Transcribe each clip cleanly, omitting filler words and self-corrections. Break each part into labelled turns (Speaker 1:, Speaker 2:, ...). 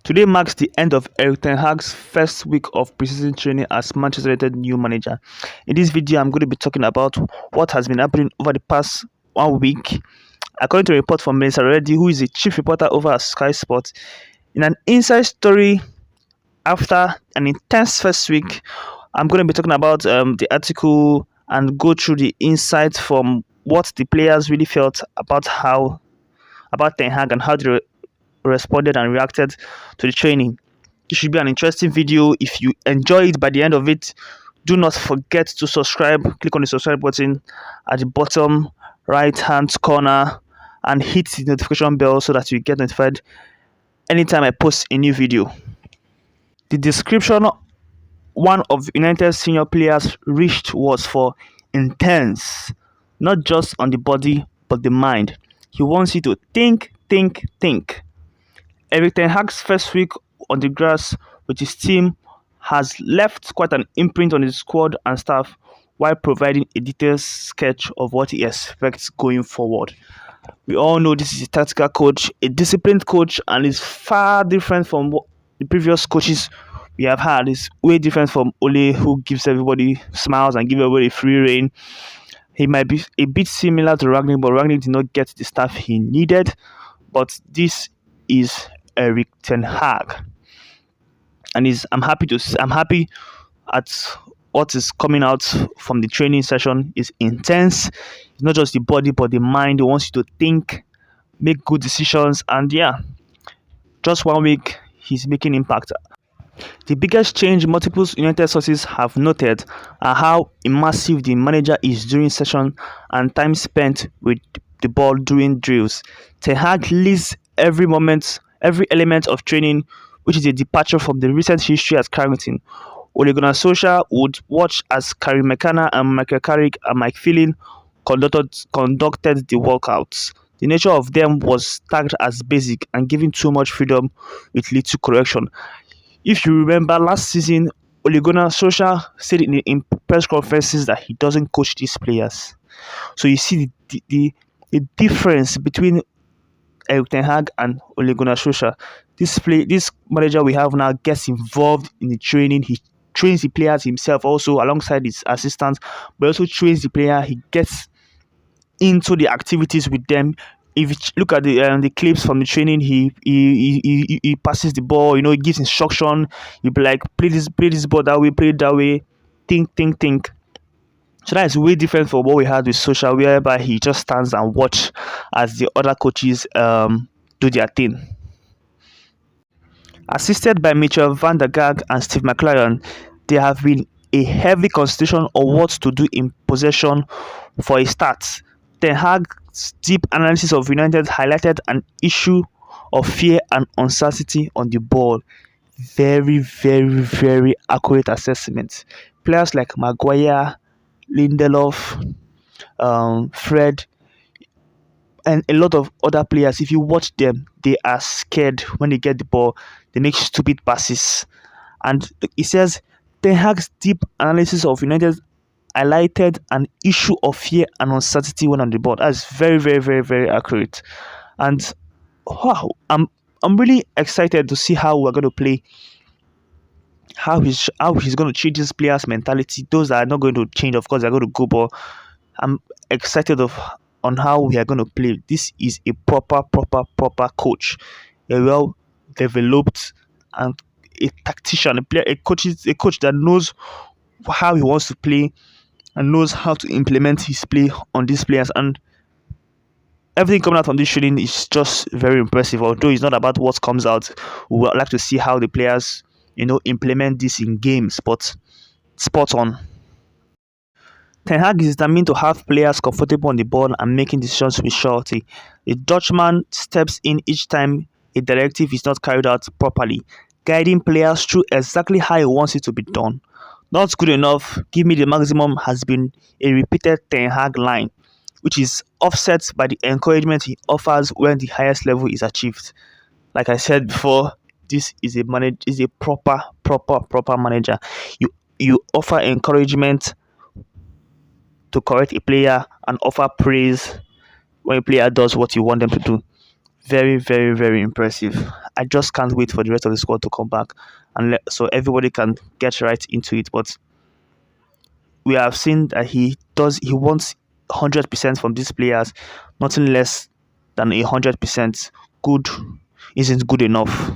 Speaker 1: Today marks the end of Erik Ten Hag's first week of preseason training as Manchester United new manager. In this video, I'm going to be talking about what has been happening over the past 1 week. According to a report from Mr. Reddy, who is a chief reporter over at Sky Sports, in an inside story after an intense first week, I'm going to be talking about the article and go through the insights from what the players really felt about Ten Hag and how they responded and reacted to the training. It should be an interesting video. If you enjoy it by the end of it, do not forget to subscribe. Click on the subscribe button at the bottom right hand corner and hit the notification bell so that you get notified anytime I post a new video. The description one of United's senior players reached was for intense, not just on the body but the mind. He wants you to think. Erik Ten Hag's first week on the grass with his team has left quite an imprint on his squad and staff while providing a detailed sketch of what he expects going forward. We all know this is a tactical coach, a disciplined coach, and is far different from what the previous coaches we have had. It's way different from Ole, who gives everybody smiles and gives everybody free rein. He might be a bit similar to Rangnick, but Rangnick did not get the staff he needed. But this is Erik Ten Hag, and I'm happy at what is coming out from the training session. Is intense. It's not just the body but the mind. He wants you to think, make good decisions, and yeah, just 1 week he's making impact. The biggest change multiple United sources have noted are how immersive the manager is during session and time spent with the ball during drills. Ten Hag lists every element of training, which is a departure from the recent history at Carrington. Ole Gunnar Solskjaer would watch as Karim McKenna and Michael Carrick and Mike Phelan conducted the workouts. The nature of them was tagged as basic and given too much freedom with little correction. If you remember last season, Ole Gunnar Solskjaer said in press conferences that he doesn't coach these players. So you see the difference between Erik Ten Hag and Ole Gunnar Solskjaer. This manager we have now gets involved in the training. He trains the players himself also alongside his assistants, but also trains the player. He gets into the activities with them. If you look at the clips from the training, he passes the ball. He gives instruction. He'll be like, play this ball that way, play it that way. Think. So that is way different from what we had with Solskjaer, whereby he just stands and watch as the other coaches do their thing. Assisted by Mitchell van der Gaag and Steve McLaren, there have been a heavy consultation on what to do in possession. For a start, Ten Hag's deep analysis of United highlighted an issue of fear and uncertainty on the ball. Very accurate assessment. Players like Maguire, Lindelof, Fred, and a lot of other players, if you watch them, they are scared when they get the ball. They make stupid passes. And it says Ten Hag's deep analysis of United highlighted an issue of fear and uncertainty when on the ball. That's very accurate. And wow, I'm really excited to see how we're going to play. How he's going to change his players' mentality. Those that are not going to change, of course, they're going to go. But I'm excited on how we are going to play. This is a proper coach, a well developed and a tactician, a coach that knows how he wants to play and knows how to implement his play on these players. And everything coming out from this training is just very impressive. Although it's not about what comes out, we would like to see how the players implement this in games. But spot on. Ten Hag is determined to have players comfortable on the ball and making decisions with surety. The Dutchman steps in each time a directive is not carried out properly, guiding players through exactly how he wants it to be done. Not good enough, give me the maximum has been a repeated Ten Hag line, which is offset by the encouragement he offers when the highest level is achieved. Like I said before, this is a proper manager. You offer encouragement to correct a player and offer praise when a player does what you want them to do. Very impressive. I just can't wait for the rest of the squad to come back, and so everybody can get right into it. But we have seen that he wants 100% from these players. Nothing less than 100%. Good isn't good enough.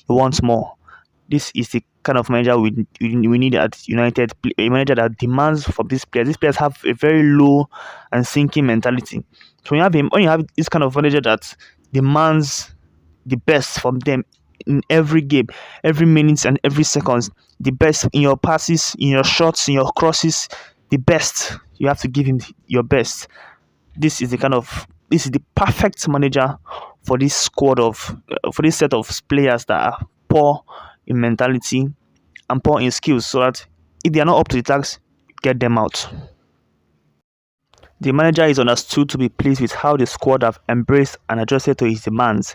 Speaker 1: He wants more. This is the kind of manager we need at United. A manager that demands from these players. These players have a very low and sinking mentality. So when you have this kind of manager that demands the best from them in every game, every minute and every second, the best in your passes, in your shots, in your crosses, the best. You have to give him your best. This is the perfect manager for this for this set of players that are poor in mentality and poor in skills, so that if they are not up to the task, get them out. The manager is understood to be pleased with how the squad have embraced and adjusted to his demands,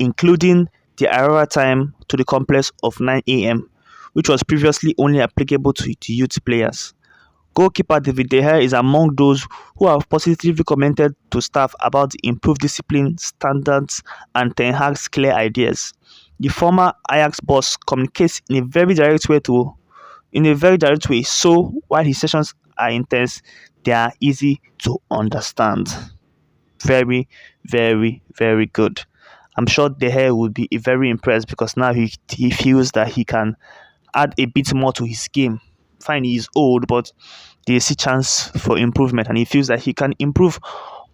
Speaker 1: including the arrival time to the complex of 9 a.m., which was previously only applicable to youth players. Goalkeeper David De Gea is among those who have positively commented to staff about the improved discipline, standards, and Ten Hag's clear ideas. The former Ajax boss communicates in a very direct way, so while his sessions are intense, they are easy to understand. Very, very, very good. I'm sure De Gea will be very impressed because now he feels that he can add a bit more to his game. Fine, he is old, but there's a chance for improvement, and he feels that he can improve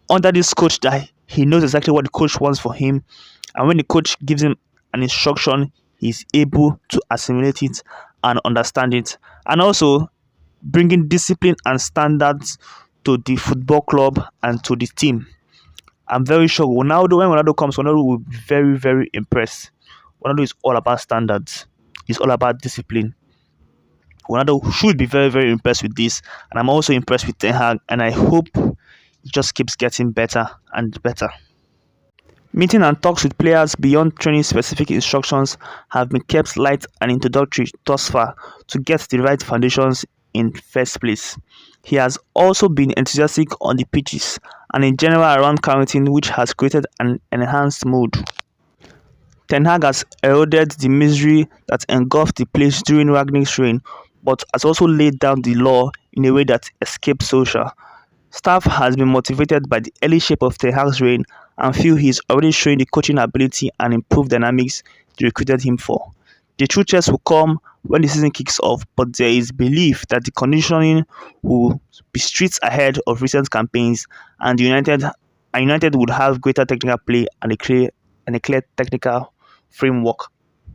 Speaker 1: under this coach, that he knows exactly what the coach wants for him, and when the coach gives him an instruction, he's able to assimilate it and understand it, and also bringing discipline and standards to the football club and to the team. I'm very sure when Ronaldo comes, Ronaldo will be very, very impressed. Ronaldo is all about standards. It's all about discipline. Ronaldo should be very, very impressed with this, and I'm also impressed with Ten Hag, and I hope he just keeps getting better and better. Meeting and talks with players beyond training specific instructions have been kept light and introductory thus far to get the right foundations in first place. He has also been enthusiastic on the pitches and in general around Carrington, which has created an enhanced mood. Ten Hag has eroded the misery that engulfed the place during Rangnick's reign, but has also laid down the law in a way that escapes social. Staff has been motivated by the early shape of Ten Hag's reign and feel he is already showing the coaching ability and improved dynamics they recruited him for. The true test will come when the season kicks off, but there is belief that the conditioning will be streets ahead of recent campaigns, and United would have greater technical play and a clear technical framework.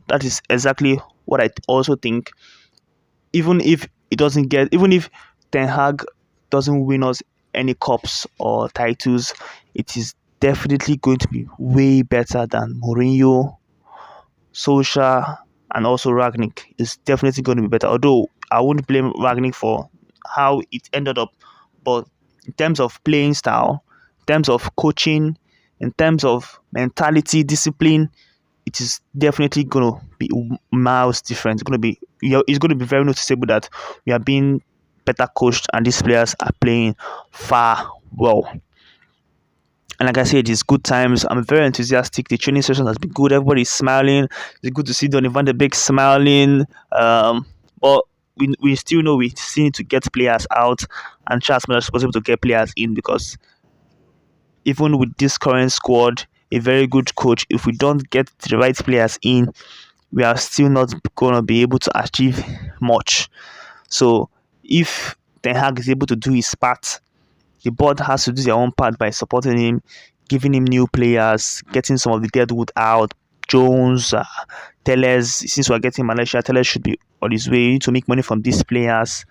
Speaker 1: That is exactly what I also think. Even if Ten Hag doesn't win us any cups or titles, it is definitely going to be way better than Mourinho, Solskjaer, and also Rangnick. Is definitely going to be better. Although I won't blame Rangnick for how it ended up, but in terms of playing style, in terms of coaching, in terms of mentality, discipline, it is definitely going to be miles different. It's going to be very noticeable that we are being better coached and these players are playing far well. And like I said, it's good times. I'm very enthusiastic. The training session has been good. Everybody's smiling. It's good to see Donny van de Beek smiling. But we still know we still need to get players out and try as much as possible to get players in, because even with this current squad, a very good coach, if we don't get the right players in, we are still not going to be able to achieve much. So if Ten Hag is able to do his part, the board has to do their own part by supporting him, giving him new players, getting some of the deadwood out. Jones, Telles, since we're getting Malaysia, Telles should be on his way. You need to make money from these players.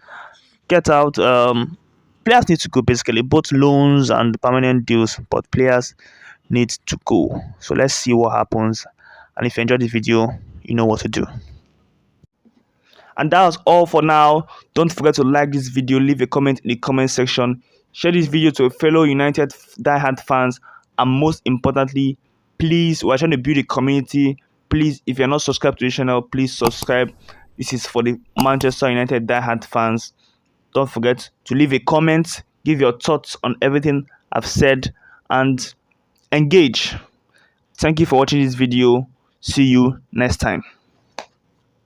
Speaker 1: Get out. Players need to go, basically, both loans and permanent deals, but players need to go. So let's see what happens. And if you enjoyed the video, you know what to do. And that was all for now. Don't forget to like this video, leave a comment in the comment section, share this video to fellow United diehard fans, and most importantly, please, we're trying to build a community. Please, if you're not subscribed to the channel, please subscribe. This is for the Manchester United diehard fans. Don't forget to leave a comment, give your thoughts on everything I've said, and engage. Thank you for watching this video. See you next time.